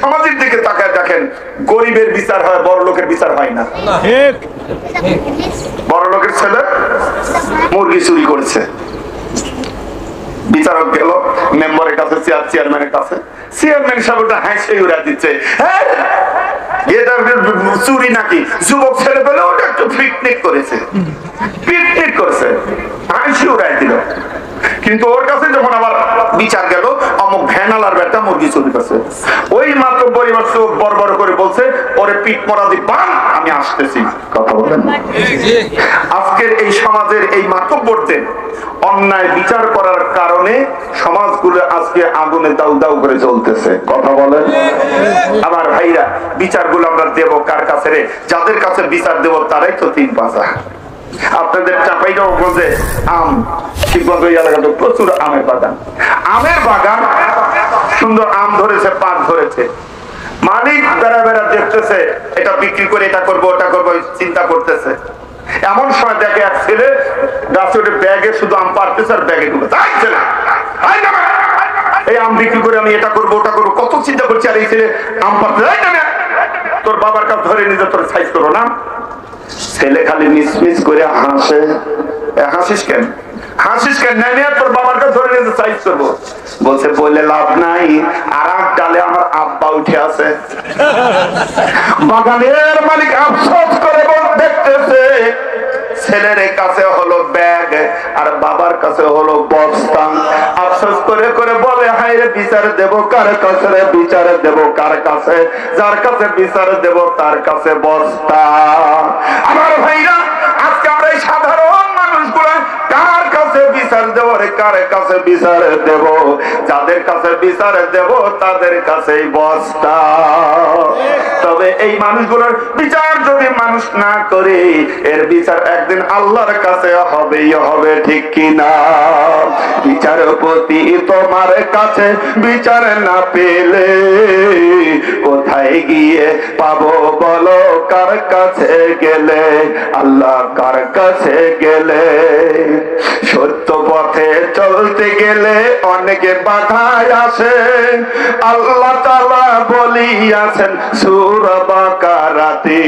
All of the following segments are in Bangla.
সমাজের দিকে তাকায় দেখেন, গরিবের বিচার হয়, বড় লোকের বিচার হয় না। বড় লোকের ছেলে মুরগি চুরি করেছে, বিচারক গেল মেম্বারের কাছে, চেয়ারম্যানের কাছে, চেয়ারম্যান সাহেব ওটা হাসি উড়া দিচ্ছে, হ্যাঁ এটা চুরি নাকি? যুবক ছেলে পেলে ওটা একটু পিকনিক করেছে, হাসি উড়াই দিল। কিন্তু ওর কাছে যখন আবার বিচার গেল, অমুক ভ্যানালার বেটা মুরগি চুরি করছে, ওই মাত্র পরিবার চোখ বড় বড় করে বলছে, ওরে পিঠ মরা দিবান, আমি আসতেছি। কথা বলেন, আজকের এই সমাজের এই মাতব্বরদের অন্যায় বিচার করার কারণে সমাজগুলো আজকে আগুনে দাউ দাউ করে জ্বলতেছে। কথা বলেন আমার ভাইরা, বিচারগুলো আমরা দেব কার কাছে রে? যাদের কাছে বিচার দেব তারাই তো তিন পাঁচা। আপনাদের চাঁপাইনবাবগঞ্জে আম, শিবগঞ্জ এলাকাতে প্রচুর আমের বাগান, সুন্দর আম ধরেছে, পাক ধরেছে। মালিক বেড়া বেড়া দেখতেছে, এটা বিক্রি করে এটা করবো ওটা করবো চিন্তা করতেছে। এমন সময় দেখে এক ছেলে গাছে ওঠে, ব্যাগে শুধু আম পারতেছে আর ব্যাগে ঢুকে এই আম বিক্রি করে আমি এটা করবো ওটা করবো কত চিন্তা করছি, আর এই ছেলে আম পারতে তোর বাবার কাছে ধরে নিজে তোর সাইজ করো না। ছেলে খালি মিসমিস করে হাসে, হাসিস কেন তোর বাবার কাছে ধরে নিয়ে সাইজ করবো। বলছে বললে লাভ নাই, আর এক ডালে আমার আব্বা উঠে আছে। বাগানের মালিক আফসোস করে দেখতেছে, ছেলের কাছে হলো ব্যাগ আর বাবার কাছে হলো বস্তা। আফসোস করে করে বলে, হায় রে, বিচার দেব কার কাছে রে? বিচার দেব কার কাছে? যার কাছে বিচার দেব তার কাছে বস্তা। আমার ভাইরা, আজকে আমরা এই সাধারণ মানুষগুলা কার কাছে বিচার দেব রে? কার কাছে বিচার দেব? যাদের কাছে বিচার দেব তাদের কাছেই বস্তা। তবে এই মানুষগুলোর বিচার যদি মানুষ না করে, এর বিচার একদিন আল্লাহর কাছে হবেই হবে, ঠিক কিনা? বিচারপতি তোমার কাছে বিচার না পেলে কোথায় গিয়ে পাবো বলো? কার কাছে গেলে? আল্লাহ কার কাছে গেলে? সত্য পথে চলতে গেলে অনেকে বাধায় আসে। আল্লাহ তাআলা বলিয়াছেন সূরা বাকারাতে,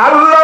আল্লাহ